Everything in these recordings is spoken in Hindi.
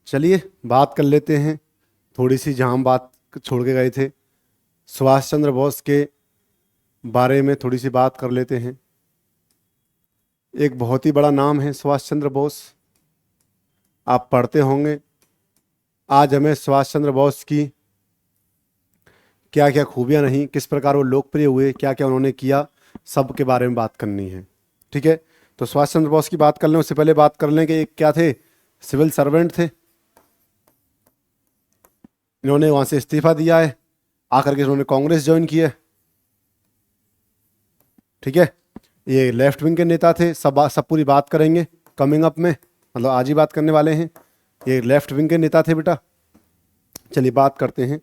चलिए बात कर लेते हैं थोड़ी सी, जहाँ हम बात छोड़ के गए थे सुभाष चंद्र बोस के बारे में थोड़ी सी बात कर लेते हैं। एक बहुत ही बड़ा नाम है सुभाष चंद्र बोस, आप पढ़ते होंगे। आज हमें सुभाष चंद्र बोस की क्या क्या खूबियाँ रहीं, किस प्रकार वो लोकप्रिय हुए, क्या क्या उन्होंने किया, सब के बारे में बात करनी है। ठीक है, तो सुभाष चंद्र बोस की बात कर लें उससे पहले बात कर लें कि एक क्या थे, सिविल सर्वेंट थे। इन्होंने वहाँ से इस्तीफा दिया है, आकर के इन्होंने कांग्रेस ज्वाइन की है। ठीक है, ये लेफ्ट विंग के नेता थे, सब पूरी बात करेंगे कमिंग अप में, मतलब आज ही बात करने वाले हैं। ये लेफ्ट विंग के नेता थे बेटा। चलिए बात करते हैं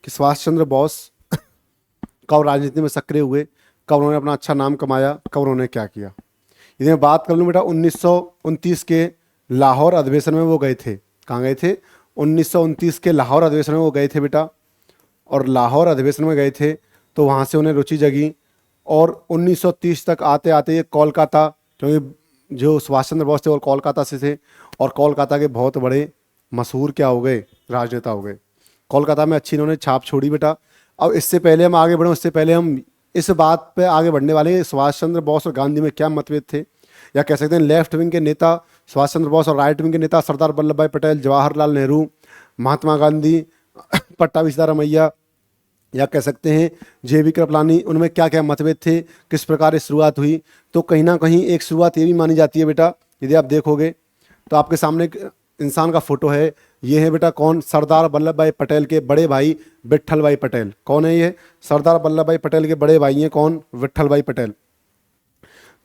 कि सुभाष चंद्र बोस कब राजनीति में सक्रिय हुए, कब उन्होंने अपना अच्छा नाम कमाया, कब उन्होंने क्या किया। यदि मैं बात कर लूँ बेटा 1929 के लाहौर अधिवेशन में वो गए थे। कहाँ गए थे? 1929 के लाहौर अधिवेशन में वो गए थे बेटा। और लाहौर अधिवेशन में गए थे तो वहाँ से उन्हें रुचि जगी, और 1930 तक आते आते ये कोलकाता, क्योंकि जो सुभाष चंद्र बोस थे वो कोलकाता से थे, और कोलकाता के बहुत बड़े मशहूर क्या हो गए, राजनेता हो गए। कोलकाता में अच्छी इन्होंने छाप छोड़ी बेटा। अब इससे पहले हम आगे बढ़ें, उससे पहले हम इस बात पे आगे बढ़ने वाले हैं सुभाष चंद्र बोस और गांधी में क्या मतभेद थे, या कह सकते हैं लेफ्ट विंग के नेता सुभाष चंद्र बोस और राइट विंग के नेता सरदार वल्लभ भाई पटेल, जवाहरलाल नेहरू, महात्मा गांधी, पट्टाभी सीतारामैया, या कह सकते हैं जेबी कृपलानी, उनमें क्या क्या मतभेद थे, किस प्रकार शुरुआत हुई। तो कहीं ना कहीं एक शुरुआत ये भी मानी जाती है बेटा, यदि आप देखोगे तो आपके सामने एक इंसान का फोटो है। ये है बेटा कौन? सरदार वल्लभ भाई पटेल के बड़े भाई विट्ठल भाई पटेल। कौन है ये? सरदार वल्लभ भाई पटेल के बड़े भाई हैं कौन? विट्ठल भाई पटेल।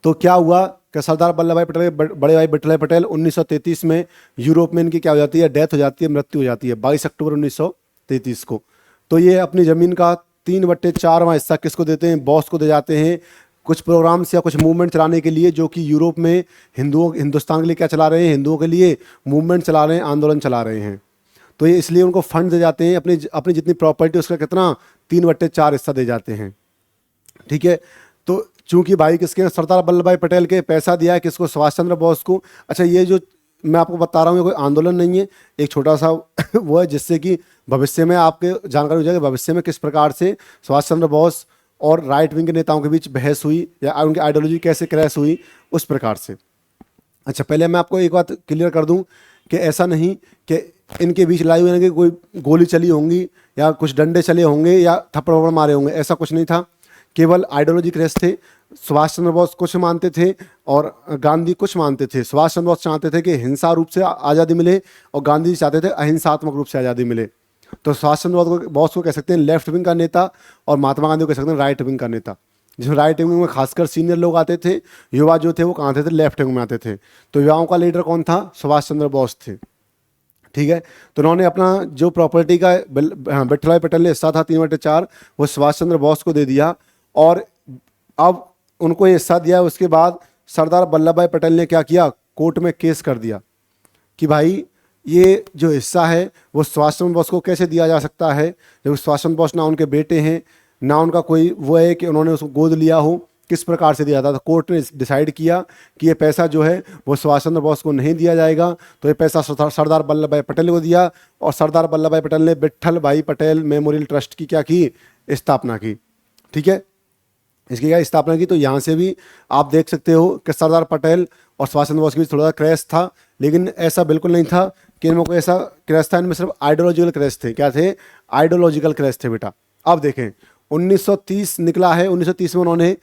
तो क्या हुआ कि सरदार वल्लभ भाई पटेल के बड़े भाई विट्ठल भाई पटेल 1933 में यूरोप में इनकी क्या हो जाती है, डेथ हो जाती है, मृत्यु हो जाती है 22 अक्टूबर 1933 को। तो ये अपनी ज़मीन का 3/4वां हिस्सा किसको देते हैं? बॉस को दे जाते हैं, कुछ प्रोग्राम्स या कुछ मूवमेंट चलाने के लिए, जो कि यूरोप में हिंदुस्तान के लिए क्या चला रहे हैं, हिंदुओं के लिए मूवमेंट चला रहे हैं, आंदोलन चला रहे हैं। तो ये इसलिए उनको फंड दे जाते हैं, अपनी अपनी जितनी प्रॉपर्टी उसका कितना 3/4 हिस्सा दे जाते हैं। ठीक है, तो चूंकि भाई किसके, सरदार वल्लभ भाई पटेल के, पैसा दिया है किसको? सुभाष चंद्र बोस को। अच्छा, ये जो मैं आपको बता रहा हूँ ये कोई आंदोलन नहीं है, एक छोटा सा वो है जिससे कि भविष्य में आपके जानकारी हो जाएगी भविष्य में किस प्रकार से सुभाष चंद्र बोस और राइट विंग के नेताओं के बीच बहस हुई, या उनकी आइडियोलॉजी कैसे क्रैश हुई, उस प्रकार से। अच्छा, पहले मैं आपको एक बात क्लियर कर दूं कि ऐसा नहीं कि इनके बीच लड़ाई हुई, कि कोई गोली चली होंगी या कुछ डंडे चले होंगे या थप्पड़ वप्पड़ मारे होंगे, ऐसा कुछ नहीं था। केवल आइडियोलॉजी क्रैश थे। सुभाष चंद्र बोस कुछ मानते थे और गांधी कुछ मानते थे। सुभाष चंद्र बोस चाहते थे कि हिंसा रूप से आज़ादी मिले, और गांधी जी चाहते थे अहिंसात्मक रूप से आज़ादी मिले। तो सुभाष चंद्र बोस को कह सकते हैं लेफ्ट विंग का नेता, और महात्मा गांधी को कह सकते हैं राइट विंग का नेता। जिसमें राइट विंग में खासकर सीनियर लोग आते थे, युवा जो थे वो कहाँ थे? लेफ्ट विंग में आते थे। तो युवाओं का लीडर कौन था? सुभाष चंद्र बोस थे। ठीक है, तो उन्होंने अपना जो प्रॉपर्टी का विट्ठल भाई पटेल ने हिस्सा था 3/4, वो सुभाष चंद्र बोस को दे दिया। और अब उनको ये हिस्सा दिया, उसके बाद सरदार वल्लभ भाई पटेल ने क्या किया? कोर्ट में केस कर दिया कि भाई ये जो हिस्सा है वो सुभाष चंद्र बोस को कैसे दिया जा सकता है, जब सुभाष चंद्र बोस ना उनके बेटे हैं, ना उनका कोई वो है कि उन्होंने उसको गोद लिया हो, किस प्रकार से दिया था। तो कोर्ट ने डिसाइड किया कि ये पैसा जो है वो सुभाष चंद्र बोस को नहीं दिया जाएगा। तो ये पैसा सरदार वल्लभ भाई पटेल को दिया, और सरदार वल्लभ भाई पटेल ने विट्ठल भाई पटेल मेमोरियल ट्रस्ट की क्या की? स्थापना की। ठीक है, इसकी क्या स्थापना की? तो यहाँ से भी आप देख सकते हो कि सरदार पटेल और सुभाष चंद्र बोस के बीच थोड़ा सा क्रैश था, लेकिन ऐसा बिल्कुल नहीं था कि इनमें कोई ऐसा क्रैश था। इनमें सिर्फ आइडियोलॉजिकल क्रैश थे। क्या थे? आइडियोलॉजिकल क्रैश थे बेटा। अब देखें 1930 निकला है, 1930 में उन्होंने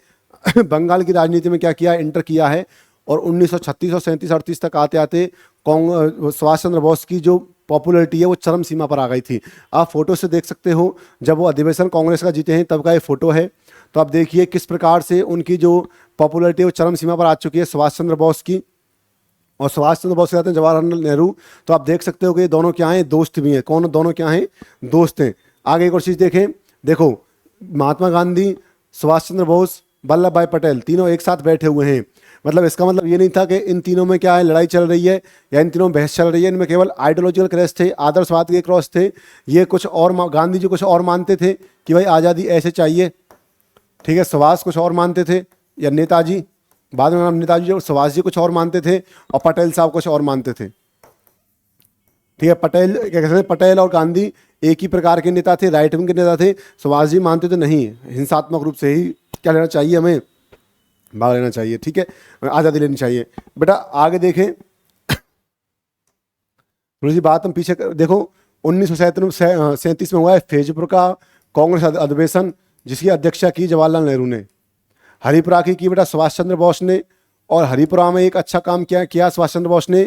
बंगाल की राजनीति में क्या किया? एंटर किया है। और 1936 और 37-38 तक आते आते सुभाष चंद्र बोस की जो पॉपुलैरिटी है वो चरम सीमा पर आ गई थी। आप फोटो से देख सकते हो, जब वो अधिवेशन कांग्रेस का जीते हैं तब का ये फोटो है। तो आप देखिए किस प्रकार से उनकी जो पॉपुलैरिटी है वो चरम सीमा पर आ चुकी है सुभाष चंद्र बोस की। और सुभाष चंद्र बोस के साथ हैं जवाहरलाल नेहरू। तो आप देख सकते हो कि ये दोनों क्या हैं? दोस्त भी हैं। कौन? दोनों क्या हैं? दोस्त हैं। आगे एक और चीज़ देखें, देखो महात्मा गांधी, सुभाष चंद्र बोस, वल्लभ भाई पटेल, तीनों एक साथ बैठे हुए हैं। मतलब इसका मतलब ये नहीं था कि इन तीनों में क्या है, लड़ाई चल रही है या इन तीनों में बहस चल रही है। इनमें केवल आइडियोलॉजिकल क्रैश थे, आदर्शवाद के क्रॉस थे। ये कुछ और, गांधी जी कुछ और मानते थे कि भाई आज़ादी ऐसे चाहिए। ठीक है, सुभाष कुछ और मानते थे, या नेताजी, बाद में नेताजी जो सुभाष जी कुछ और मानते थे, और पटेल साहब कुछ और मानते थे। ठीक है। पटेल क्या कहते हैं, पटेल और गांधी एक ही प्रकार के नेता थे, राइट विंग के नेता थे। सुभाष जी मानते तो नहीं, हिंसात्मक रूप से ही क्या लेना चाहिए, हमें भाग लेना चाहिए। ठीक है, आज़ादी लेनी चाहिए। बेटा आगे देखें, थोड़ी सी बात हम पीछे देखो। 1937 में हुआ है फिरोजपुर का कांग्रेस अधिवेशन, जिसकी अध्यक्षता की जवाहरलाल नेहरू ने। हरिपुरा की बेटा सुभाष चंद्र बोस ने। और हरिपुरा में एक अच्छा काम किया सुभाष चंद्र बोस ने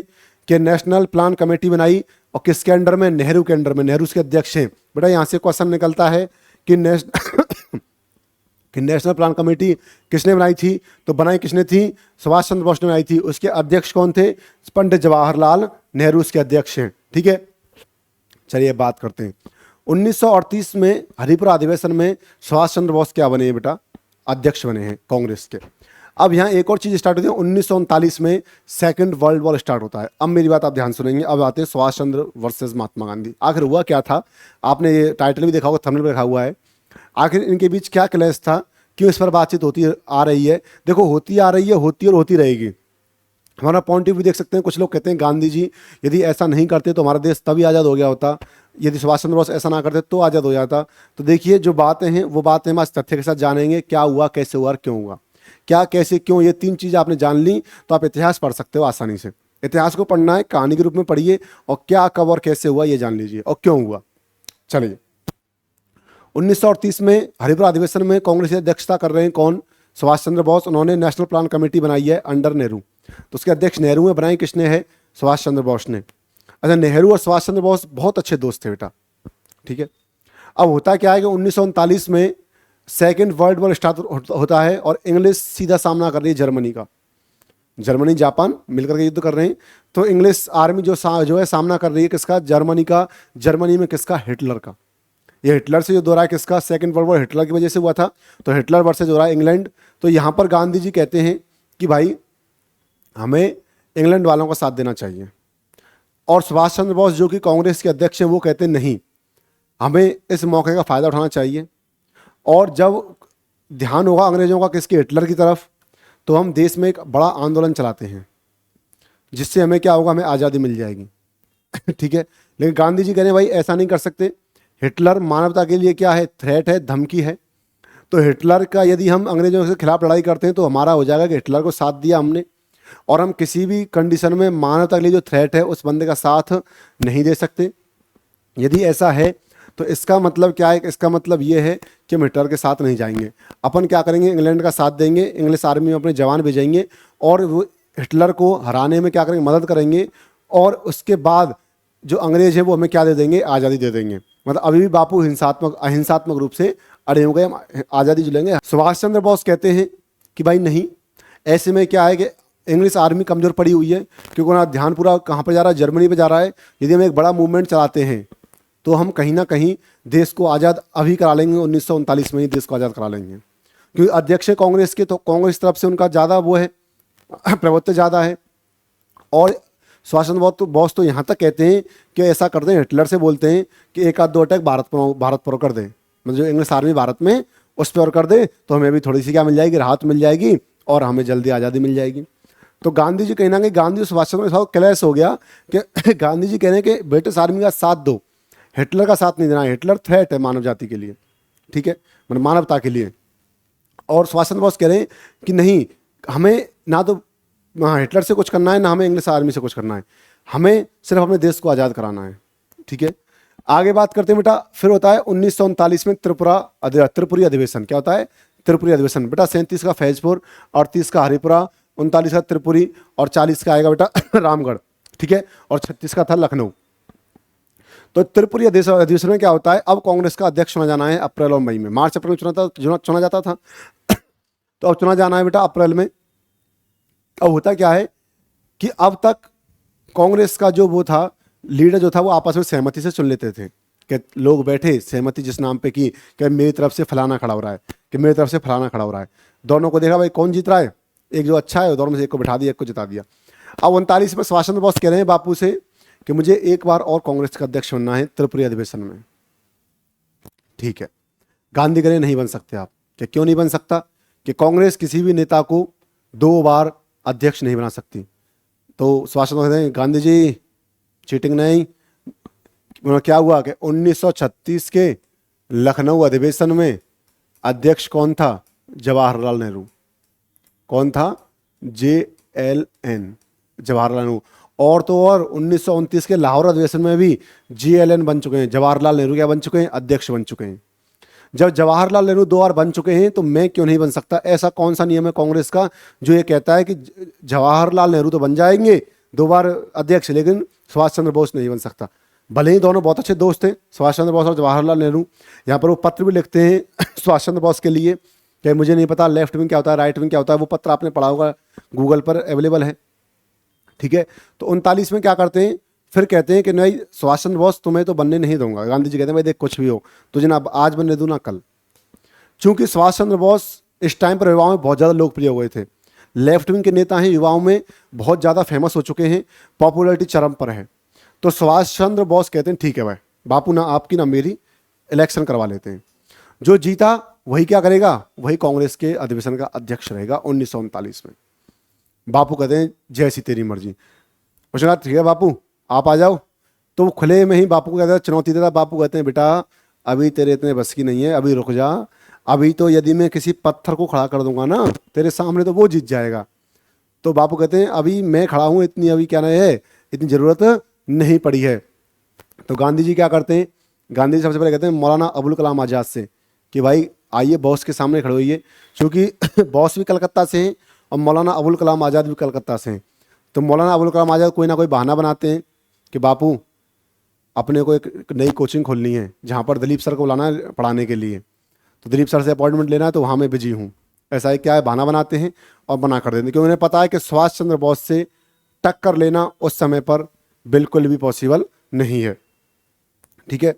कि नेशनल प्लान कमेटी बनाई, और किसके अंडर में, नेहरू के अंडर में। नेहरू उसके अध्यक्ष हैं। बेटा यहाँ से क्वेश्चन निकलता है कि नेशनल प्लान कमेटी किसने बनाई थी, तो बनाई किसने थी, सुभाष चंद्र बोस ने बनाई थी। उसके अध्यक्ष कौन थे, पंडित जवाहरलाल नेहरू उसके अध्यक्ष हैं। ठीक है, चलिए बात करते हैं। 1938 में हरिपुरा अधिवेशन में सुभाष चंद्र बोस क्या बने हैं बेटा, अध्यक्ष बने हैं कांग्रेस के। अब यहाँ एक और चीज स्टार्ट होती है, 1939 में सेकंड वर्ल्ड वॉर स्टार्ट होता है। अब मेरी बात आप ध्यान सुनेंगे। अब आते हैं सुभाष चंद्र वर्सेस महात्मा गांधी। आखिर हुआ क्या था, आपने ये टाइटल भी देखा होगा, थंबनेल में लिखा हुआ है। आखिर इनके बीच क्या क्लैश था, क्यों इस पर बातचीत होती आ रही है। देखो होती आ रही है, होती और होती रहेगी। हमारा पॉइंट ऑफ व्यू देख सकते हैं। कुछ लोग कहते हैं गांधी जी यदि ऐसा नहीं करते तो हमारा देश तभी आज़ाद हो गया होता, यदि सुभाष चंद्र बोस ऐसा ना करते तो आज़ाद हो जाता। तो देखिए जो बातें हैं वो बातें हम आज तथ्य के साथ जानेंगे, क्या हुआ, कैसे हुआ और क्यों हुआ। क्या, कैसे, क्यों, ये तीन चीज़ आपने जान ली तो आप इतिहास पढ़ सकते हो आसानी से। इतिहास को पढ़ना है, कहानी के रूप में पढ़िए, और क्या, कब और कैसे हुआ ये जान लीजिए, और क्यों हुआ। चलिए, 1938 में हरिपुरा अधिवेशन में कांग्रेस की अध्यक्षता कर रहे हैं कौन, सुभाष चंद्र बोस। उन्होंने नेशनल प्लान कमेटी बनाई है अंडर नेहरू। तो उसके अध्यक्ष नेहरू में, बनाई किसने है, सुभाष चंद्र बोस ने। अच्छा, नेहरू और सुभाष चंद्र बोस बहुत अच्छे दोस्त थे बेटा। ठीक है, अब होता क्या है कि 1939 में सेकेंड वर्ल्ड वॉर स्टार्ट होता है, और इंग्लिश सीधा सामना कर रही है जर्मनी का। जर्मनी जापान मिलकर के युद्ध कर रहे हैं। तो इंग्लिश आर्मी जो है सामना कर रही है किसका, जर्मनी का। जर्मनी में किसका, हिटलर का। ये हिटलर से जो हो रहा है किसका, सेकंड वर्ल्ड वॉर हिटलर की वजह से हुआ था। तो हिटलर वर्सेस हो रहा है इंग्लैंड। तो यहाँ पर गांधी जी कहते हैं कि भाई हमें इंग्लैंड वालों का साथ देना चाहिए। और सुभाष चंद्र बोस जो कि कांग्रेस के अध्यक्ष हैं वो कहते हैं नहीं, हमें इस मौके का फ़ायदा उठाना चाहिए। और जब ध्यान होगा अंग्रेजों का किसके, हिटलर की तरफ, तो हम देश में एक बड़ा आंदोलन चलाते हैं, जिससे हमें क्या होगा, हमें आज़ादी मिल जाएगी। ठीक है, लेकिन गांधी जी कह रहे हैं भाई ऐसा नहीं कर सकते। हिटलर मानवता के लिए क्या है, थ्रेट है, धमकी है। तो हिटलर का यदि हम अंग्रेजों के खिलाफ लड़ाई करते हैं तो हमारा हो जाएगा कि हिटलर को साथ दिया हमने, और हम किसी भी कंडीशन में मानवता के लिए जो थ्रेट है उस बंदे का साथ नहीं दे सकते। यदि ऐसा है तो इसका मतलब क्या है, इसका मतलब ये है कि हम हिटलर के साथ नहीं जाएंगे। अपन क्या करेंगे, इंग्लैंड का साथ देंगे, इंग्लिश आर्मी में अपने जवान भेजेंगे, और वो हिटलर को हराने में क्या करेंगे, मदद करेंगे। और उसके बाद जो अंग्रेज है वो हमें क्या दे देंगे, आज़ादी दे देंगे। मतलब अभी भी बापू अहिंसात्मक रूप से अड़े हो गए, हम आज़ादी जो लेंगे। सुभाष चंद्र बोस कहते हैं कि भाई नहीं, ऐसे में क्या है कि इंग्लिश आर्मी कमज़ोर पड़ी हुई है, क्योंकि उनका ध्यान पूरा कहाँ पर जा रहा है, जर्मनी पे जा रहा है। यदि हम एक बड़ा मूवमेंट चलाते हैं तो हम कहीं ना कहीं देश को आज़ाद अभी करा लेंगे, 1939 में ही देश को आज़ाद करा लेंगे। क्योंकि अध्यक्ष है कांग्रेस के, तो कांग्रेस तरफ से उनका ज़्यादा वो है, प्रभुत्व ज़्यादा है। और सुभाष चंद्र बोस तो यहाँ तक कहते हैं कि ऐसा करते हैं, हिटलर से बोलते हैं कि एक आध दो अटैक भारत पर कर दें, मतलब जो इंग्लिश आर्मी भारत में उस पर कर दे, तो हमें भी थोड़ी सी क्या मिल जाएगी, राहत मिल जाएगी, और हमें जल्दी आज़ादी मिल जाएगी। तो गांधी जी कहीं ना कहीं, गांधी और सुभाष चंद्र बोस क्लैश हो गया कि गांधी जी कह रहे हैं कि ब्रिटिश आर्मी का साथ दो, हिटलर का साथ नहीं देना है, हिटलर थ्रेट है मानव जाति के लिए। ठीक है, मतलब मानवता के लिए। और सुभाष चंद्र बोस कह रहे हैं कि नहीं, हमें ना तो हिटलर से कुछ करना है, ना हमें इंग्लिश आर्मी से कुछ करना है, हमें सिर्फ अपने देश को आज़ाद कराना है। ठीक है, आगे बात करते हैं बेटा। फिर होता है 1939 में त्रिपुरी अधिवेशन। क्या होता है, त्रिपुरी अधिवेशन। बेटा 37 का फैजपुर, 38 का हरिपुरा, 39 का त्रिपुरी, और 40 का आएगा बेटा रामगढ़। ठीक है, और 36 का था लखनऊ। तो त्रिपुरी अधिवेशन में क्या होता है, अब कांग्रेस का अध्यक्ष चुना जाना है अप्रैल और मई में। मार्च अप्रैल में चुना जाता था, तो अब चुना जाना है बेटा अप्रैल में। अब होता क्या है कि अब तक कांग्रेस का जो वो था, लीडर जो था, वो आपस में सहमति से चुन लेते थे कि लोग बैठे सहमति जिस नाम पे की कि मेरी तरफ से फलाना खड़ा हो रहा है, कि मेरी तरफ से फलाना खड़ा हो रहा है। दोनों को देखा भाई कौन जीत रहा है, एक जो अच्छा है दोनों में से एक को बिठा दिया, एक को जिता दिया। अब 39 में सुभाष चंद्र बोस कह रहे हैं बापू से कि मुझे एक बार और कांग्रेस का अध्यक्ष बनना है त्रिपुरी अधिवेशन में। ठीक है, गांधी कह रहे नहीं बन सकते आप। कि क्यों नहीं बन सकता, कि कांग्रेस किसी भी नेता को 2 बार अध्यक्ष नहीं बना सकती। तो सुभाष चंद्र कहते हैं गांधी जी चीटिंग नहीं, क्या हुआ कि 1936 के लखनऊ अधिवेशन में अध्यक्ष कौन था? जवाहरलाल नेहरू। कौन था? JLN, जवाहरलाल नेहरू। और तो और 1929 के लाहौर अधिवेशन में भी JLN बन चुके हैं, जवाहरलाल नेहरू क्या बन चुके हैं? अध्यक्ष बन चुके हैं। जब जवाहरलाल नेहरू 2 बार बन चुके हैं तो मैं क्यों नहीं बन सकता? ऐसा कौन सा नियम है कांग्रेस का जो ये कहता है कि जवाहरलाल नेहरू तो बन जाएंगे 2 बार अध्यक्ष, लेकिन सुभाष चंद्र बोस नहीं बन सकता? भले ही दोनों बहुत अच्छे दोस्त थे, सुभाष चंद्र बोस और जवाहरलाल नेहरू। यहाँ पर वो पत्र भी लिखते हैं सुभाष चंद्र बोस के लिए कि मुझे नहीं पता लेफ्ट विंग क्या होता है, राइट विंग क्या होता है। वो पत्र आपने पढ़ा होगा, गूगल पर अवेलेबल है। ठीक है, तो 39 में क्या करते हैं, फिर कहते हैं कि नहीं सुभाष चंद्र बोस तुम्हें तो बनने नहीं दूंगा। गांधी जी कहते हैं भाई देख कुछ भी हो, तुझे ना आज बनने दूँ ना कल। चूंकि सुभाष चंद्र बोस इस टाइम पर युवाओं में बहुत ज़्यादा लोकप्रिय हुए थे, लेफ्ट विंग के नेता हैं, युवाओं में बहुत ज़्यादा फेमस हो चुके हैं, पॉपुलैरिटी चरम पर है। तो सुभाष चंद्र बोस कहते हैं ठीक है भाई बापू, ना आपकी ना मेरी, इलेक्शन करवा लेते हैं। जो जीता वही क्या करेगा? वही कांग्रेस के अधिवेशन का अध्यक्ष रहेगा 1939 में। बापू कहते हैं जैसी तेरी मर्जी। उसने कहा ठीक है बापू आप आ जाओ। तो वो खुले में ही बापू को कहता है, चुनौती देता। बापू कहते हैं बेटा अभी तेरे इतने बस की नहीं है, अभी रुक जा। अभी तो यदि मैं किसी पत्थर को खड़ा कर दूंगा ना तेरे सामने तो वो जीत जाएगा। तो बापू कहते हैं अभी मैं खड़ा हूँ, इतनी अभी क्या नहीं है, इतनी ज़रूरत नहीं पड़ी है। तो गांधी जी क्या करते हैं? गांधी जी सबसे पहले कहते हैं मौलाना अबुल कलाम आज़ाद से कि भाई आइए बॉस के सामने खड़े होइए, क्योंकि बॉस भी कलकत्ता से हैं और मौलाना अबुल कलाम आज़ाद भी कलकत्ता से हैं। तो मौलाना अबुल कलाम आज़ाद कोई ना कोई बहाना बनाते हैं कि बापू अपने को एक नई कोचिंग खोलनी है जहाँ पर दिलीप सर को बुलाना है पढ़ाने के लिए, तो दिलीप सर से अपॉइंटमेंट लेना है, तो वहाँ मैं बिजी हूँ। ऐसा है क्या है, बहाना बनाते हैं और बना कर देते हैं, क्योंकि उन्हें पता है कि सुभाष चंद्र बोस से टक्कर लेना उस समय पर बिल्कुल भी पॉसिबल नहीं है। ठीक है,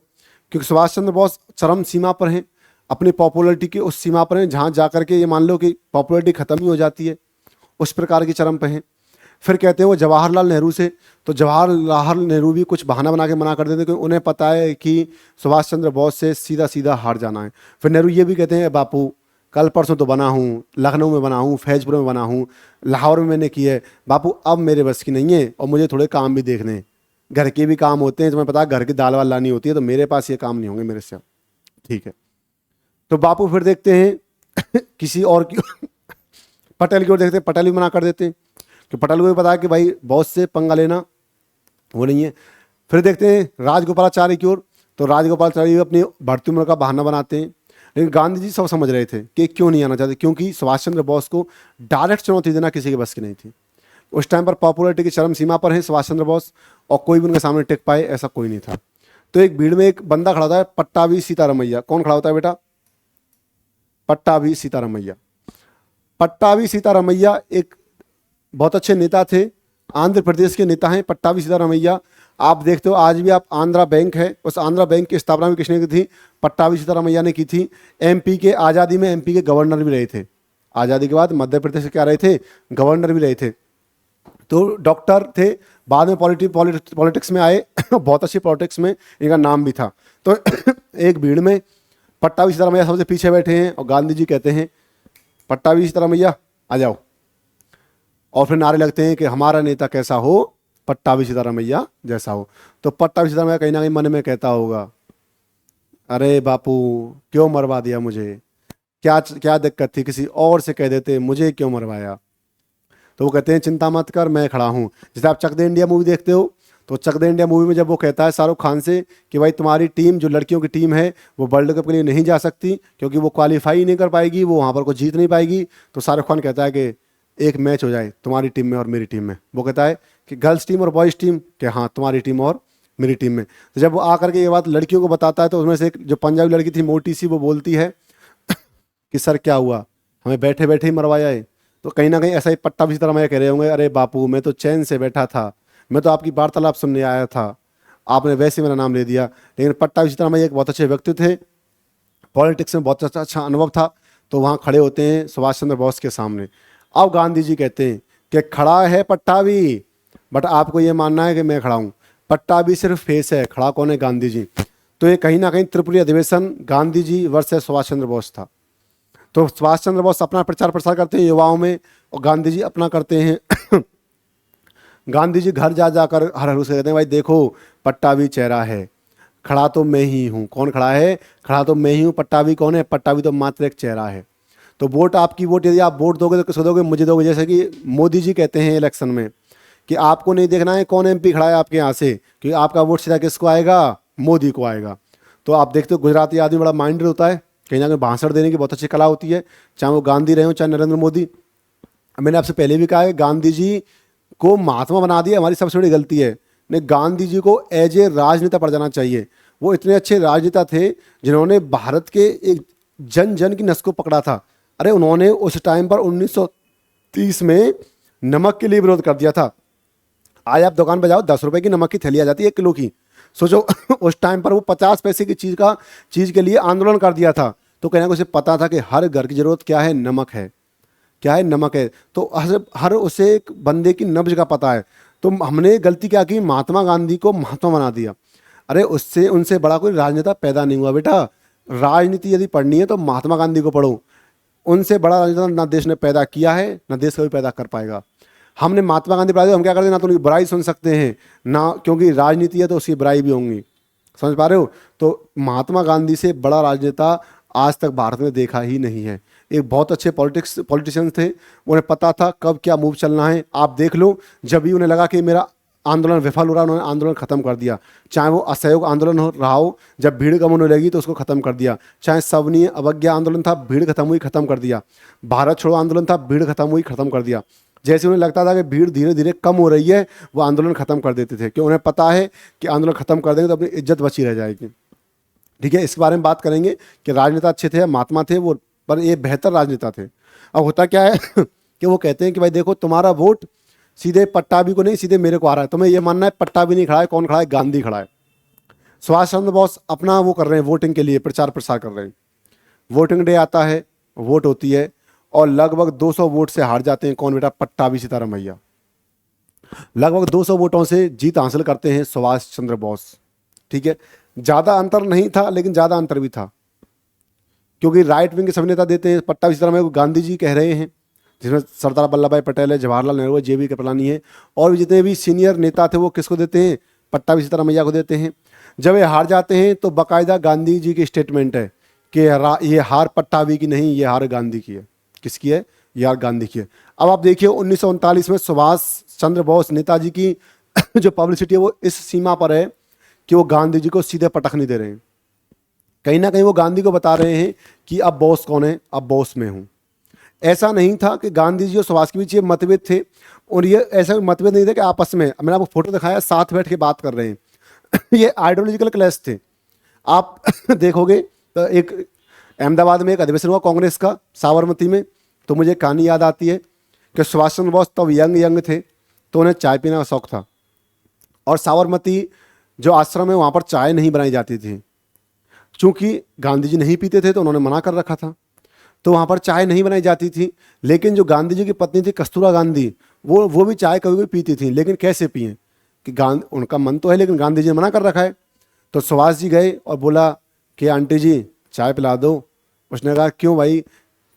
क्योंकि सुभाष चंद्र बोस चरम सीमा पर हैं, अपनी पॉपुलैरिटी की उस सीमा पर हैं जहाँ जा कर के ये मान लो कि पॉपुलैरिटी ख़त्म ही हो जाती है, उस प्रकार की चरम पे हैं। फिर कहते हैं वो जवाहरलाल नेहरू से, तो जवाहरलाल नेहरू भी कुछ बहाना बना के मना कर देते हैं, क्योंकि उन्हें पता है कि सुभाष चंद्र बोस से सीधा सीधा हार जाना है। फिर नेहरू ये भी कहते हैं बापू कल परसों तो बना हूँ, लखनऊ में बना हूँ, फैजपुर में बना हूँ, लाहौर में मैंने की है, बापू अब मेरे बस की नहीं है और मुझे थोड़े काम भी देखने हैं, घर के भी काम होते हैं, तुम्हें पता है घर की दाल वाल लानी होती है, तो मेरे पास ये काम नहीं होंगे मेरे से। ठीक है, तो बापू फिर देखते हैं किसी और की पटेल की ओर देखते हैं, पटेल भी मना कर देते हैं कि पटेल को भी पता है कि भाई बॉस से पंगा लेना वो नहीं है। फिर देखते हैं राजगोपालाचारी की ओर, तो राजगोपालाचारी अपनी बढ़ती उम्र का बहाना बनाते हैं, लेकिन गांधी जी सब समझ रहे थे कि क्यों नहीं आना चाहते, क्योंकि सुभाष चंद्र बोस को डायरेक्ट चुनौती देना किसी के बस की नहीं थी। उस टाइम पर पॉपुलैरिटी की चरम सीमा पर है सुभाष चंद्र बोस, और कोई भी उनके सामने टिक पाए ऐसा कोई नहीं था। तो एक भीड़ में एक बंदा खड़ा होता है, पट्टाभी सीतारामैया। कौन खड़ा होता है बेटा? पट्टाभी सीतारामैया। पट्टाभी सीतारामैया एक बहुत अच्छे नेता थे, आंध्र प्रदेश के नेता हैं पट्टाभी सीतारामैया। आप देखते हो आज भी आप आंध्रा बैंक है, उस आंध्रा बैंक की स्थापना भी किसने की थी? पट्टाभी सीतारामैया ने की थी। एमपी के आज़ादी में एमपी के गवर्नर भी रहे थे, आज़ादी के बाद मध्य प्रदेश के क्या रहे थे? गवर्नर भी रहे थे। तो डॉक्टर थे, बाद में पॉलिटिक्स में आए बहुत अच्छी पॉलिटिक्स में इनका नाम भी था। तो एक भीड़ में पट्टाभी सीतारामैया सबसे पीछे बैठे हैं और गांधी जी कहते हैं पट्टाभी सीतारामैया आ जाओ, और फिर नारे लगते हैं कि हमारा नेता कैसा हो, पट्टाभी सीतारामैया जैसा हो। तो पट्टाभी सीतारामैया कहीं ना कहीं मन में कहता होगा अरे बापू क्यों मरवा दिया मुझे, क्या क्या दिक्कत थी, किसी और से कह देते, मुझे क्यों मरवाया। तो वो कहते हैं चिंता मत कर मैं खड़ा हूँ। जैसे आप चक दे इंडिया मूवी देखते हो, तो चक दे इंडिया मूवी में जब वो कहता है शाहरुख खान से कि भाई तुम्हारी टीम जो लड़कियों की टीम है वो वर्ल्ड कप के लिए नहीं जा सकती क्योंकि वो क्वालिफाई नहीं कर पाएगी, वो वहाँ पर को जीत नहीं पाएगी, तो शाहरुख खान कहता है कि एक मैच हो जाए तुम्हारी टीम में और मेरी टीम में। वो कहता है कि गर्ल्स टीम और बॉयज़ टीम, कि हाँ तुम्हारी टीम और मेरी टीम में। तो जब वो आकर के ये बात लड़कियों को बताता है तो उसमें से एक जो पंजाबी लड़की थी मोटी सी, वो बोलती है कि सर क्या हुआ, हमें बैठे बैठे ही मरवाया है। तो कहीं ना कहीं ऐसा ही पट्टाभी सीतारामैया कह रहे होंगे अरे बापू मैं तो चैन से बैठा था, मैं तो आपकी वार्तालाप सुनने आया था, आपने वैसे मेरा नाम ले दिया। लेकिन पट्टाभी सीतारामैया एक बहुत अच्छे व्यक्ति थे, पॉलिटिक्स में बहुत अच्छा अनुभव था, तो वहाँ खड़े होते हैं सुभाष चंद्र बोस के सामने। अब गांधी जी कहते हैं कि खड़ा है पट्टाभी, बट आपको ये मानना है कि मैं खड़ा हूँ, पट्टाभी सिर्फ फेस है, खड़ा कौन है? गांधी जी। तो ये कहीं ना कहीं त्रिपुरी अधिवेशन गांधी जी वर्सेस सुभाष चंद्र बोस था। तो सुभाष चंद्र बोस अपना प्रचार प्रसार करते हैं युवाओं में और गांधी जी अपना करते हैं गांधी जी घर जा जाकर हर हर से कहते हैं भाई देखो पट्टाभी चेहरा है, खड़ा तो मैं ही हूँ। कौन खड़ा है? खड़ा तो मैं ही हूँ। पट्टाभी कौन है? पट्टाभी तो मात्र एक चेहरा है। तो वोट, आपकी वोट यदि आप वोट दोगे तो किसको दोगे? मुझे दोगे। जैसे कि मोदी जी कहते हैं इलेक्शन में कि आपको नहीं देखना है कौन एमपी खड़ा है आपके यहाँ से, क्योंकि आपका वोट सीधा किसको आएगा? मोदी को आएगा। तो आप देखते हो गुजराती आदमी बड़ा माइंडेड होता है, कहीं ना कहीं भाषण देने की बहुत अच्छी कला होती है, चाहे वो गांधी रहे हो चाहे नरेंद्र मोदी। मैंने आपसे पहले भी कहा है, गांधी जी को महात्मा बना दिया हमारी सबसे बड़ी गलती है। नहीं, गांधी जी को एज ए राजनेता पड़ जाना चाहिए। वो इतने अच्छे राजनेता थे जिन्होंने भारत के एक जन जन की नस को पकड़ा था। अरे उन्होंने उस टाइम पर 1930 में नमक के लिए विरोध कर दिया था। आज आप दुकान पर जाओ, 10 रुपए की नमक की थैली आ जाती है 1 किलो की। सोचो उस टाइम पर वो 50 पैसे की चीज़ के लिए आंदोलन कर दिया था। तो कहना उसे पता था कि हर घर की जरूरत क्या है? नमक है। क्या है? नमक है। तो हर उसे एक बंदे की नब्ज का पता है। तो हमने गलती क्या की? महात्मा गांधी को महात्मा बना दिया। अरे उससे उनसे बड़ा कोई राजनेता पैदा नहीं हुआ बेटा। राजनीति यदि पढ़नी है तो महात्मा गांधी को पढ़ो। उनसे बड़ा राजनेता ना देश ने पैदा किया है, ना देश कभी पैदा कर पाएगा। हमने महात्मा गांधी पढ़ा दिया, हम क्या करते हैं? ना तो उनकी बुराई सुन सकते हैं ना, क्योंकि राजनीति है तो उसकी बुराई भी होंगी। समझ पा रहे हो? तो महात्मा गांधी से बड़ा राजनेता आज तक भारत में देखा ही नहीं है। एक बहुत अच्छे पॉलिटिशियंस थे, उन्हें पता था कब क्या मूव चलना है। आप देख लो, जब भी उन्हें लगा कि मेरा आंदोलन विफल हो रहा है, उन्होंने आंदोलन खत्म कर दिया। चाहे वो असहयोग आंदोलन हो रहा हो, जब भीड़ कम होने लगी तो उसको खत्म कर दिया। चाहे सवनीय अवज्ञा आंदोलन था, भीड़ खत्म हुई, खत्म कर दिया। भारत छोड़ो आंदोलन था, भीड़ खत्म हुई, खत्म कर दिया। जैसे उन्हें लगता था कि भीड़ धीरे धीरे कम हो रही है, वो आंदोलन खत्म कर देते थे, क्योंकि उन्हें पता है कि आंदोलन खत्म कर देंगे तो अपनी इज्जत बची रह जाएगी। ठीक है, इस बारे में बात करेंगे कि राजनेता अच्छे थे, महात्मा थे वो, पर ये बेहतर राजनेता थे। अब होता क्या है कि वो कहते हैं कि भाई देखो, तुम्हारा वोट सीधे पट्टाभी को नहीं, सीधे मेरे को आ रहा है। तुम्हें ये मानना है पट्टाभी नहीं खड़ा है, कौन खड़ा है? गांधी खड़ा है। सुभाष चंद्र बोस अपना वो कर रहे हैं, वोटिंग के लिए प्रचार प्रसार कर रहे हैं। वोटिंग डे आता है, वोट होती है और लगभग 200 वोट से हार जाते हैं। कौन बेटा? पट्टाभी सीतारामैया। लगभग 200 वोटों से जीत हासिल करते हैं सुभाष चंद्र बोस। ठीक है, ज़्यादा अंतर नहीं था, लेकिन ज़्यादा अंतर भी था, क्योंकि राइट विंग के सभी नेता देते हैं पट्टाभी सीतारामैया को गांधी जी कह रहे हैं, जिसमें सरदार वल्लभ भाई पटेल है, जवाहरलाल नेहरू है, JB कृपलानी है, और भी जितने भी सीनियर नेता थे वो किसको देते हैं? पट्टाभी सीतारामैया को देते हैं। जब ये हार जाते हैं तो बाकायदा गांधी जी की स्टेटमेंट है कि ये हार पट्टाभी की नहीं, ये हार गांधी की है। किसकी है? ये हार गांधी की है। अब आप देखिए 1939 में सुभाष चंद्र बोस नेताजी की जो पब्लिसिटी है वो इस सीमा पर है कि वो गांधी जी को सीधे पटक नहीं दे रहे हैं। कहीं ना कहीं वो गांधी को बता रहे हैं कि अब बॉस कौन है? अब बॉस मैं हूं। ऐसा नहीं था कि गांधी जी और सुभाष के बीच ये मतभेद थे, और ये ऐसा मतभेद नहीं था कि आपस में, मैंने आपको फोटो दिखाया, साथ बैठ के बात कर रहे हैं ये आइडियोलॉजिकल क्लैश थे। आप देखोगे तो एक अहमदाबाद में एक अधिवेशन हुआ कांग्रेस का, साबरमती में, तो मुझे कहानी याद आती है कि सुभाष चंद्र बोस तब यंग थे, तो उन्हें चाय पीने का शौक था, और साबरमती जो आश्रम है वहाँ पर चाय नहीं बनाई जाती थी। चूँकि गांधी जी नहीं पीते थे तो उन्होंने मना कर रखा था, तो वहाँ पर चाय नहीं बनाई जाती थी। लेकिन जो गांधी जी की पत्नी थी कस्तूरबा गांधी, वो भी चाय कभी कभी पीती थी, लेकिन कैसे पिए कि उनका मन तो है लेकिन गांधी जी ने मना कर रखा है। तो सुभाष जी गए और बोला कि आंटी जी चाय पिला दो। उसने कहा क्यों भाई?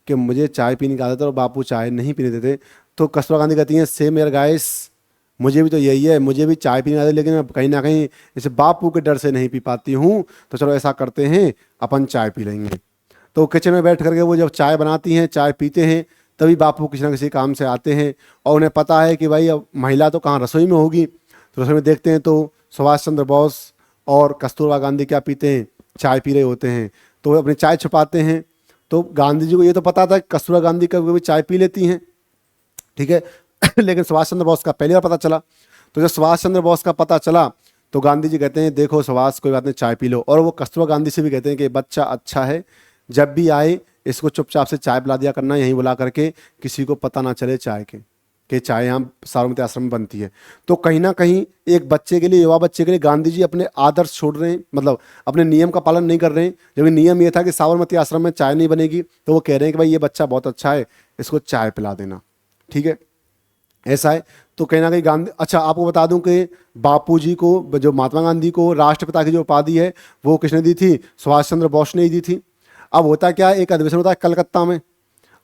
कि मुझे चाय पीने की आदत है और बापू चाय नहीं पीने देते। तो कस्तूरबा गांधी कहती हैं सेम यार गाइस, मुझे भी तो यही है, मुझे भी चाय पीने आदत है, लेकिन मैं कहीं ना कहीं इसे बापू के डर से नहीं पी पाती हूँ। तो चलो ऐसा करते हैं, अपन चाय पी लेंगे। तो किचन में बैठ करके वो जब चाय बनाती हैं, चाय पीते हैं, तभी बापू किसी ना किसी काम से आते हैं, और उन्हें पता है कि भाई अब महिला तो कहाँ रसोई में होगी। तो रसोई में देखते हैं तो सुभाष चंद्र बोस और कस्तूरबा गांधी क्या पीते हैं? चाय पी रहे होते हैं। तो वो अपनी चाय छुपाते हैं। तो गांधी जी को ये तो पता था कि कस्तूरबा गांधी कभी कभी चाय पी लेती हैं, ठीक है लेकिन सुभाष चंद्र बोस का पहली बार पता चला। तो जब सुभाष चंद्र बोस का पता चला तो गांधी जी कहते हैं देखो सुभाष, कोई बात नहीं, चाय पी लो। और वो कस्तूरबा गांधी से भी कहते हैं कि बच्चा अच्छा है, जब भी आए इसको चुपचाप से चाय पिला दिया करना, यहीं बुला करके, किसी को पता ना चले चाय के कि चाय यहाँ साबरमती आश्रम में बनती है। तो कहीं ना कहीं एक बच्चे के लिए, युवा बच्चे के लिए, गांधी जी अपने आदर्श छोड़ रहे हैं, मतलब अपने नियम का पालन नहीं कर रहे हैं। जबकि नियम ये था कि साबरमती आश्रम में चाय नहीं बनेगी, तो वो कह रहे हैं कि भाई ये बच्चा बहुत अच्छा है, इसको चाय पिला देना। ठीक है, ऐसा है। तो कहीं ना कहीं गांधी, अच्छा आपको बता दूं कि बापूजी को, जो महात्मा गांधी को राष्ट्रपिता की जो उपाधि है वो किसने दी थी? सुभाष चंद्र बोस ने ही दी थी। अब होता क्या है, एक अधिवेशन होता है कलकत्ता में।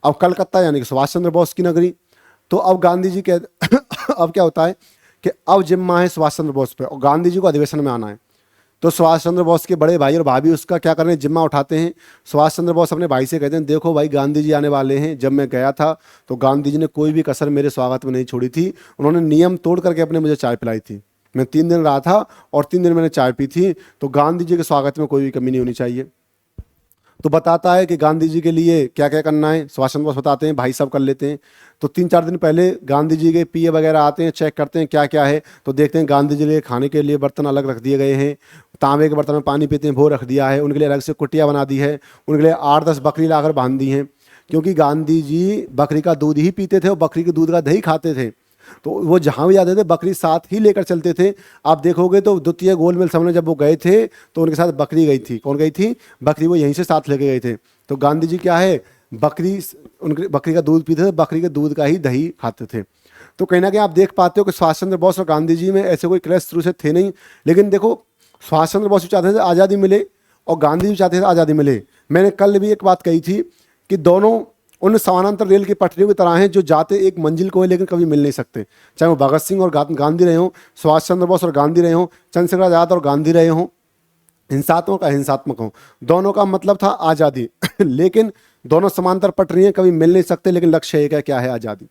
अब कलकत्ता यानी कि सुभाष चंद्र बोस की नगरी। तो अब गांधी जी के अब क्या होता है कि अब जिम्मा है सुभाष चंद्र बोस पे, और गांधी जी को अधिवेशन में आना है। तो सुभाष चंद्र बोस के बड़े भाई और भाभी उसका क्या कर रहे हैं, जिम्मा उठाते हैं। सुभाष चंद्र बोस अपने भाई से कहते हैं, देखो भाई गांधी जी आने वाले हैं। जब मैं गया था तो गांधी जी ने कोई भी कसर मेरे स्वागत में नहीं छोड़ी थी, उन्होंने नियम तोड़ करके अपने मुझे चाय पिलाई थी। मैं 3 दिन रहा था और 3 दिन मैंने चाय पी थी, तो गांधी जी के स्वागत में कोई भी कमी नहीं होनी चाहिए। तो बताता है कि गांधी जी के लिए क्या क्या करना है, सुभाष चंद्र बोस बताते हैं, भाई सब कर लेते हैं। तो 3-4 दिन पहले गांधी जी के पीए वगैरह आते हैं, चेक करते हैं क्या क्या है। तो देखते हैं गांधी जी के लिए खाने के लिए बर्तन अलग रख दिए गए हैं, तांबे के बर्तन में पानी पीते हैं वो रख दिया है, उनके लिए अलग से कुटिया बना दी है, उनके लिए 8-10 बकरी लाकर बांध दी हैं, क्योंकि गांधी जी बकरी का दूध ही पीते थे और बकरी के दूध का दही खाते थे। तो वो जहाँ भी जाते थे बकरी साथ ही लेकर चलते थे। आप देखोगे तो द्वितीय गोलमेल सम्मेलन जब वो गए थे तो उनके साथ बकरी गई थी। कौन गई थी? बकरी, वो यहीं से साथ लेके गए थे। तो गांधी जी क्या है, बकरी, उनके बकरी का दूध पीते थे, बकरी के दूध का ही दही खाते थे। तो कहीं ना कहीं आप देख पाते हो कि सुभाष चंद्र बोस और गांधी जी में ऐसे कोई क्लैश शुरू से थे नहीं। लेकिन देखो, सुभाष चंद्र बोस भी चाहते थे आज़ादी मिले और गांधी जी चाहते थे आज़ादी मिले। मैंने कल भी एक बात कही थी कि दोनों उन समानांतर रेल की पटरियों की तरह हैं जो जाते एक मंजिल को है लेकिन कभी मिल नहीं सकते। चाहे वो भगत सिंह और गांधी रहे हों, सुभाष चंद्र बोस और गांधी रहे हों, चंद्रशेखर आज़ाद और गांधी रहे हों, हिंसात्मक अहिंसात्मक हों, दोनों का मतलब था आज़ादी। लेकिन दोनों समांतर पटरियाँ कभी मिल नहीं सकते, लेकिन लक्ष्य एक है, क्या है? आज़ादी।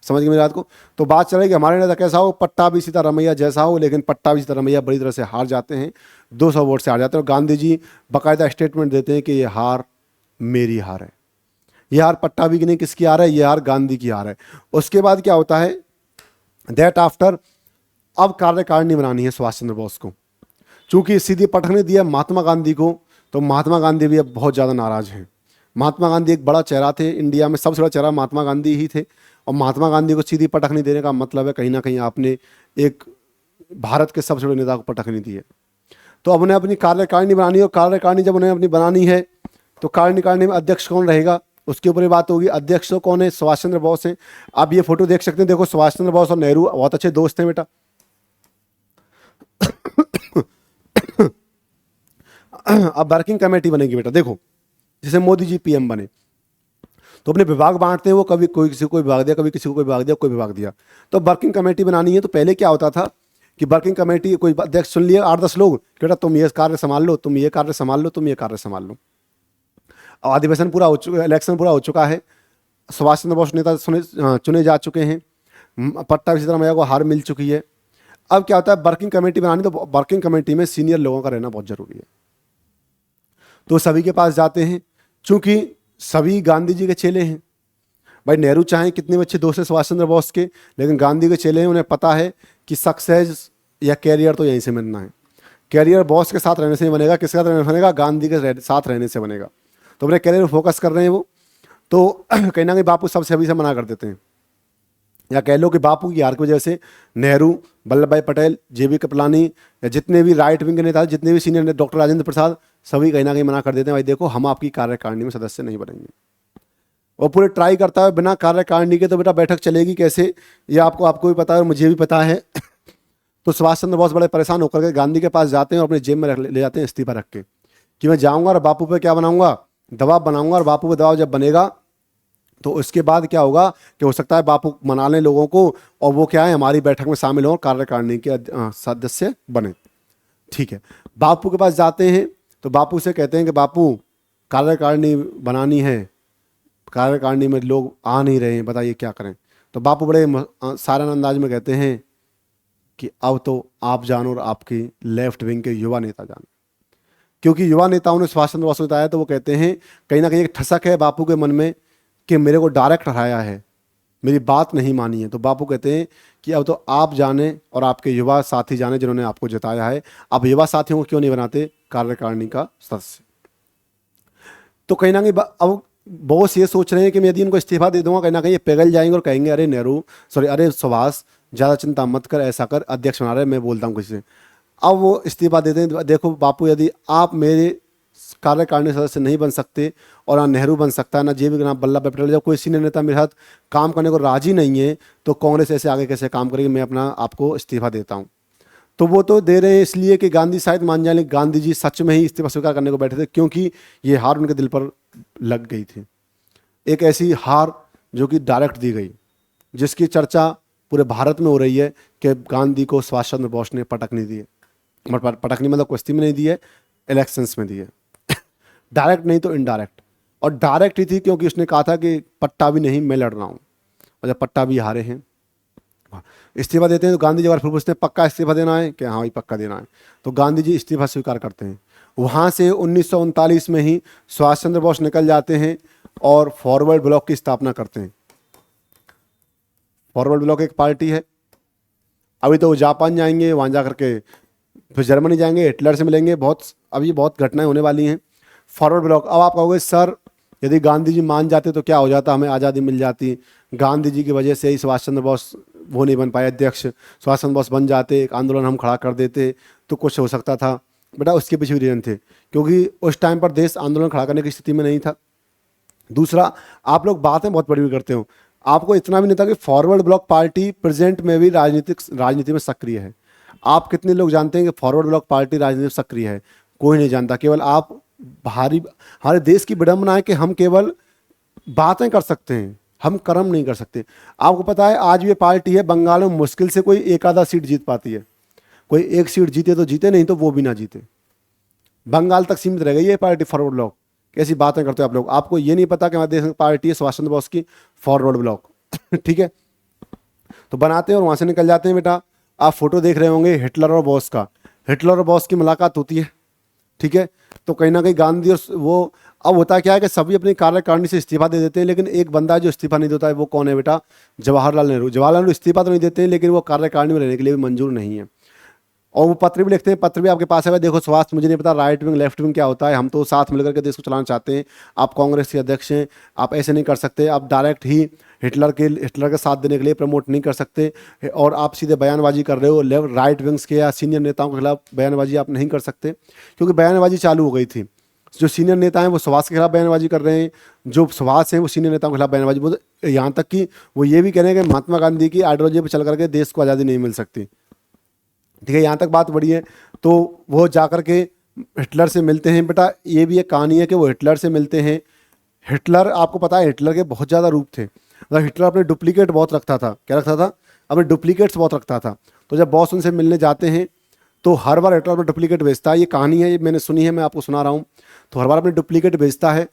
समझ गए मेरी बात को? तो बात चले कि हमारे नेता कैसा हो, पट्टा भी सीतारमैया जैसा हो, लेकिन पट्टा भी सीतारमैया बड़ी तरह से हार जाते हैं, 200 वोट से हार जाते हैं। और गांधी जी बाकायदा स्टेटमेंट देते हैं कि ये हार मेरी हार है, ये हार पट्टा भी की नहीं, किसकी हार है? ये हार गांधी की हार है। उसके बाद क्या होता है, दैट आफ्टर अब कार्यकारिणी बनानी है सुभाष चंद्र बोस को। चूंकि सीधी पटक ने दिया महात्मा गांधी को, तो महात्मा गांधी भी अब बहुत ज़्यादा नाराज हैं। महात्मा गांधी एक बड़ा चेहरा थे, इंडिया में सबसे बड़ा चेहरा महात्मा गांधी ही थे, और महात्मा गांधी को सीधी पटक नहीं देने का मतलब है कहीं ना कहीं आपने एक भारत के सबसे बड़े नेता को पटक नहीं दी है। तो अब उन्हें अपनी कार्यकारिणी बनानी है, और कार्यकारिणी जब उन्हें अपनी बनानी है तो कार्यकारिणी में अध्यक्ष कौन रहेगा उसके ऊपर बात होगी। अध्यक्ष तो कौन है? सुभाष चंद्र बोस हैं। आप ये फोटो देख सकते हैं, देखो सुभाष चंद्र बोस और नेहरू बहुत अच्छे दोस्त हैं बेटा। अब वर्किंग कमेटी बनेगी बेटा, देखो जैसे मोदी जी पीएम बने तो अपने विभाग बांटते हैं, वो कभी कोई किसी को विभाग दिया, कभी किसी को कोई विभाग दिया, कोई विभाग दिया। तो वर्किंग कमेटी बनानी है, तो पहले क्या होता था कि वर्किंग कमेटी कोई अध्यक्ष चुन लिया 8-10 लोग, बेटा तुम ये कार्य संभाल लो, तुम ये कार्य संभाल लो, तुम ये कार्य संभाल लो। अधिवेशन पूरा हो चुका, इलेक्शन पूरा हो चुका है, सुभाष चंद्र बोस नेता चुने जा चुके हैं, पट्टा भी सीतारमैया को हार मिल चुकी है। अब क्या होता है, वर्किंग कमेटी बनानी, तो वर्किंग कमेटी में सीनियर लोगों का रहना बहुत जरूरी है। तो सभी के पास जाते हैं, चूंकि सभी गांधी जी के चेले हैं। भाई नेहरू चाहे कितने अच्छे दोस्त हैं सुभाष चंद्र बोस के, लेकिन गांधी के चेले हैं, उन्हें पता है कि सक्सेस या कैरियर तो यहीं से मिलना है। कैरियर बॉस के साथ रहने से नहीं बनेगा, किसके साथ रहने बनेगा? गांधी के साथ रहने से बनेगा। तो अपने कैरियर पर फोकस कर रहे हैं वो, तो कहीं ना कहीं बापू सबसे अभी से मना कर देते हैं, या कह लो कि बापू की हार की वजह से नेहरू, वल्लभ भाई पटेल, जेबी कृपलानी, या जितने भी राइट विंग के नेता, जितने भी सीनियर, डॉक्टर राजेंद्र प्रसाद, सभी कहीं ना कहीं मना कर देते हैं, भाई देखो हम आपकी कार्यकारिणी में सदस्य नहीं बनेंगे। और पूरे ट्राई करता है बिना कार्यकारिणी के, तो बेटा बैठक चलेगी कैसे, ये आपको भी पता है, मुझे भी पता है। तो सुभाष चंद्र बोस बड़े परेशान होकर के गांधी के पास जाते हैं और अपने जेब में ले जाते हैं इस्तीफा रख के, कि मैं जाऊँगा और बापू पे क्या बनाऊँगा, दबाव बनाऊँगा, और बापू पे दबाव जब बनेगा तो उसके बाद क्या होगा कि हो सकता है बापू मना लें लोगों को, और वो क्या है, हमारी बैठक में शामिल हों, कार्यकारिणी के सदस्य बने। ठीक है, बापू के पास जाते हैं, तो बापू से कहते हैं कि बापू कार्यकारिणी बनानी है, कार्यकारिणी में लोग आ नहीं रहे हैं, बताइए क्या करें। तो बापू बड़े साधारण अंदाज में कहते हैं कि अब तो आप जानो और आपकी लेफ्ट विंग के युवा नेता जानो। क्योंकि युवा नेताओं ने सुभाष चंद्र बोस को बताया, तो वो कहते हैं कहीं ना कहीं एक ठसक है बापू के मन में कि मेरे को डायरेक्ट हराया है, मेरी बात नहीं मानी है। तो बापू कहते हैं कि अब तो आप जाने और आपके युवा साथी जाने जिन्होंने आपको जिताया है, आप युवा साथियों को क्यों नहीं बनाते कार्यकारिणी का सदस्य। तो कहीं ना कहीं अब बॉस ये सोच रहे हैं कि मैं यदि इनको इस्तीफा दे दूंगा, कहीं ना कहीं ये पिघल जाएंगे और कहेंगे अरे सुभाष ज़्यादा चिंता मत कर, ऐसा कर, अध्यक्ष बना रहे, मैं बोलता हूँ किसी से। अब वो इस्तीफा देते हैं, देखो बापू यदि आप मेरे कार्यकारिणी सदस्य नहीं बन सकते, और ना नेहरू बन सकता है, ना जेबी ना वल्लभ भाई पटेल, जब कोई सीनियर नेता मेरे साथ काम करने को राजी नहीं है, तो कांग्रेस ऐसे आगे कैसे काम करेगी, मैं अपना आपको इस्तीफा देता हूँ। तो वो तो दे रहे हैं इसलिए कि गांधी शायद मान जाए, गांधी जी सच में ही इस्तीफा स्वीकार करने को बैठे थे, क्योंकि ये हार उनके दिल पर लग गई थी। एक ऐसी हार जो कि डायरेक्ट दी गई, जिसकी चर्चा पूरे भारत में हो रही है कि गांधी को सुभाष चंद्र बोस ने पटक नहीं दिए। पटकनी मतलब कुश्ती में नहीं दी है, इलेक्शंस में दी है। डायरेक्ट नहीं तो इनडायरेक्ट, और डायरेक्ट ही थी क्योंकि उसने कहा था कि पट्टा भी नहीं, मैं लड़ रहा हूँ, और जब पट्टा भी हारे हैं। इस्तीफा देते हैं तो गांधी जी बार फिर पूछते हैं पक्का इस्तीफा देना है, कि हाँ भाई पक्का देना है, तो गांधी जी इस्तीफा स्वीकार करते हैं। वहाँ से 1939 में ही सुभाष चंद्र बोस निकल जाते हैं और फॉरवर्ड ब्लॉक की स्थापना करते हैं। फॉरवर्ड ब्लॉक एक पार्टी है। अभी तो वो जापान जाएंगे, वहाँ जा करके फिर जर्मनी जाएंगे, हिटलर से मिलेंगे, अभी बहुत घटनाएं होने वाली हैं। फॉरवर्ड ब्लॉक, अब आप कहोगे सर यदि गांधी जी मान जाते तो क्या हो जाता, हमें आज़ादी मिल जाती। गांधी जी की वजह से ही सुभाष चंद्र बोस वो नहीं बन पाए अध्यक्ष, सुभाष चंद्र बोस बन जाते, एक आंदोलन हम खड़ा कर देते तो कुछ हो सकता था। बेटा उसके पीछे भी रीजन थे, क्योंकि उस टाइम पर देश आंदोलन खड़ा करने की स्थिति में नहीं था। दूसरा, आप लोग बातें बहुत बड़ी करते हो, आपको इतना भी नहीं था कि फॉरवर्ड ब्लॉक पार्टी प्रेजेंट में भी राजनीति में सक्रिय है। आप कितने लोग जानते हैं कि फॉरवर्ड ब्लॉक पार्टी राजनीति में सक्रिय है? कोई नहीं जानता। केवल आप हमारे देश की विडंबना है कि हम केवल बातें कर सकते हैं, हम कर्म नहीं कर सकते। आपको पता है आज ये पार्टी है, बंगाल में मुश्किल से कोई एक आधा सीट जीत पाती है। कोई एक सीट जीते तो जीते, नहीं तो वो भी ना जीते। बंगाल तक सीमित रह गई ये पार्टी फॉरवर्ड ब्लॉक। कैसी बातें करते हो आप लोग? आपको ये नहीं पता कि हमारे देश में पार्टी है सुभाष चंद्र बोस की, फॉरवर्ड ब्लॉक। ठीक है, तो बनाते हैं और वहाँ से निकल जाते हैं। बेटा आप फोटो देख रहे होंगे हिटलर और बोस का, हिटलर और बोस की मुलाकात होती है। ठीक है, तो कहीं ना कहीं गांधी और वो, अब होता क्या है कि सभी अपनी कार्यकारिणी से इस्तीफा दे देते हैं, लेकिन एक बंदा जो इस्तीफा नहीं देता है वो कौन है बेटा? जवाहरलाल नेहरू। जवाहरलाल नेहरू इस्तीफा तो नहीं देते हैं, लेकिन वो कार्यकारिणी में रहने के लिए भी मंजूर नहीं है। और वो पत्र भी लिखते हैं, पत्र भी आपके पास है, देखो स्वास्थ्य मुझे नहीं पता राइट विंग लेफ्ट विंग क्या होता है, हम तो साथ मिलकर के देश को चलाना चाहते हैं, आप कांग्रेस के अध्यक्ष हैं, आप ऐसे नहीं कर सकते, आप डायरेक्ट ही हिटलर के साथ देने के लिए प्रमोट नहीं कर सकते, और आप सीधे बयानबाजी कर रहे हो राइट विंग्स के या सीनियर नेताओं के खिलाफ बयानबाजी आप नहीं कर सकते, क्योंकि बयानबाजी चालू हो गई थी। जो सीनियर नेता हैं वो सुभाष के खिलाफ बयानबाजी कर रहे हैं, जो सुभाष हैं वो सीनियर नेताओं के खिलाफ बयानबाजी, यहाँ तक कि वो ये भी कह रहे हैं कि महात्मा गांधी की आइडियोलॉजी पर चल करके देश को आज़ादी नहीं मिल सकती। ठीक है, यहाँ तक बात बढ़ी है। तो वो जाकर के हिटलर से मिलते हैं। बेटा ये भी एक कहानी है कि वो हिटलर से मिलते हैं। हिटलर, आपको पता है हिटलर के बहुत ज़्यादा रूप थे, मतलब हिटलर अपने डुप्लीकेट बहुत रखता था। क्या रखता था? अपने डुप्लीकेट्स बहुत रखता था। तो जब बॉस उनसे मिलने जाते हैं तो हर बार हिटलर अपने डुप्लीकेट भेजता है। ये कहानी है, ये मैंने सुनी है, मैं आपको सुना रहा हूँ। तो हर बार अपने डुप्लीकेट भेजता है,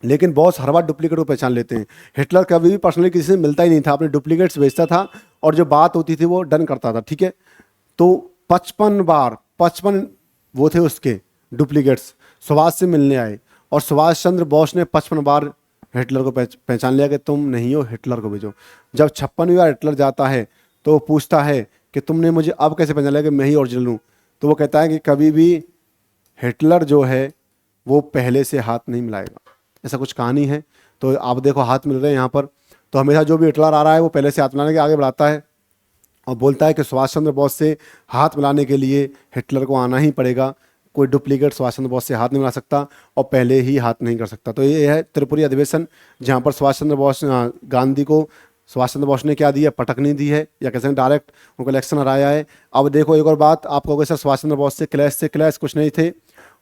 लेकिन बॉस हर बार डुप्लीकेट को पहचान लेते हैं। हिटलर कभी भी पर्सनली किसी से मिलता ही नहीं था, अपने डुप्लीकेट्स भेजता था और जो बात होती थी वो डन करता था। ठीक है, तो 55 वो थे उसके डुप्लीकेट्स सुभाष से मिलने आए, और सुभाष चंद्र बोस ने 55 बार हिटलर को पहचान लिया कि तुम नहीं हो, हिटलर को भेजो। जब 56वीं बार हिटलर जाता है तो वो पूछता है कि तुमने मुझे अब कैसे पहचान लिया कि मैं ही ओरिजिनल हूँ? तो वो कहता है कि कभी भी हिटलर जो है वो पहले से हाथ नहीं मिलाएगा, ऐसा कुछ कहानी है। तो आप देखो हाथ मिल रहे हैं यहाँ पर। तो हमेशा जो भी हिटलर आ रहा है वो पहले से हाथ मिलाने के आगे बढ़ाता है और बोलता है कि सुभाष चंद्र बोस से हाथ मिलाने के लिए हिटलर को आना ही पड़ेगा। कोई डुप्लीकेट सुभाष चंद्र बोस से हाथ नहीं मिला सकता और पहले ही हाथ नहीं कर सकता। तो ये है त्रिपुरी अधिवेशन, जहाँ पर सुभाष चंद्र बोस गांधी को सुभाष चंद्र बोस ने क्या दिया? पटकनी दी है, या कैसे डायरेक्ट उनको इलेक्शन हराया है। अब देखो एक और बात, आप कहोगे सर सुभाष चंद्र बोस से क्लैश कुछ नहीं थे।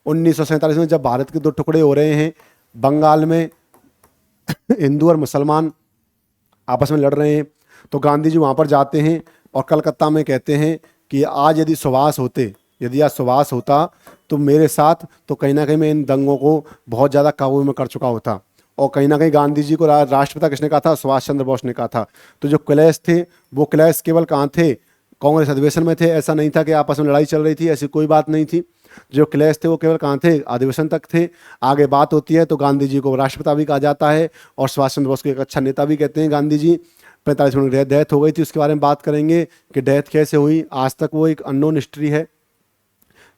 1947 में जब भारत के दो टुकड़े हो रहे हैं, बंगाल में हिंदू और मुसलमान आपस में लड़ रहे हैं, तो गांधी जी वहाँ पर जाते हैं और कलकत्ता में कहते हैं कि आज यदि आज सुभाष होता तो मेरे साथ, तो कहीं ना कहीं मैं इन दंगों को बहुत ज़्यादा काबू में कर चुका होता। और कहीं ना कहीं गांधी जी को राष्ट्रपिता किसने कहा था? सुभाष चंद्र बोस ने कहा था। तो जो क्लैश थे वो क्लैश केवल कहाँ थे? कांग्रेस अधिवेशन में थे। ऐसा नहीं था कि आपस में लड़ाई चल रही थी, ऐसी कोई बात नहीं थी। जो क्लैश थे वो केवल कहाँ थे? अधिवेशन तक थे। आगे बात होती है तो गांधी जी को राष्ट्रपिता भी कहा जाता है और सुभाष चंद्र बोस को एक अच्छा नेता भी कहते हैं। गांधी जी 45 मिनट की डेथ हो गई थी, उसके बारे में बात करेंगे कि डेथ कैसे हुई। आज तक वो एक अननोन हिस्ट्री है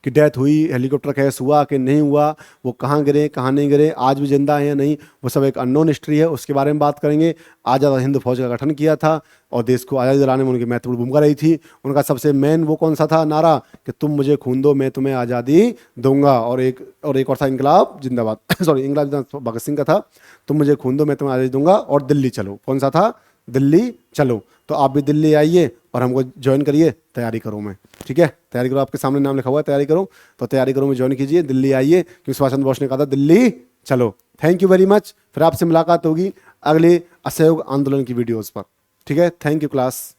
कि डेथ हुई, हेलीकॉप्टर क्रैश हुआ कि नहीं हुआ, वो कहाँ गिरे कहाँ नहीं गिरे, आज भी जिंदा है या नहीं, वो सब एक अननोन हिस्ट्री है। उसके बारे में बात करेंगे। आज़ाद हिंद फौज का गठन किया था और देश को आज़ादी दिलाने में उनकी महत्वपूर्ण भूमिका रही थी। उनका सबसे मेन वो कौन सा था नारा? कि तुम मुझे खून दो मैं तुम्हें आज़ादी दूंगा। और एक और था इंकलाब जिंदाबाद सॉरी इंकलाब जिंदाबाद भगत सिंह का था, तुम मुझे खून दो मैं तुम्हें आज़ादी दूंगा। और दिल्ली चलो, कौन सा था? दिल्ली चलो। तो आप भी दिल्ली आइए और हमको ज्वाइन करिए, तैयारी करो मैं। ठीक है, तैयारी करो, आपके सामने नाम लिखा हुआ है, तैयारी करो। तो तैयारी करो में ज्वाइन कीजिए, दिल्ली आइए, क्योंकि सुभाष चंद्र बोस ने कहा था दिल्ली चलो। Thank you very much. फिर आपसे मुलाकात होगी अगले असहयोग आंदोलन की वीडियोज़ पर। ठीक है, थैंक यू क्लास।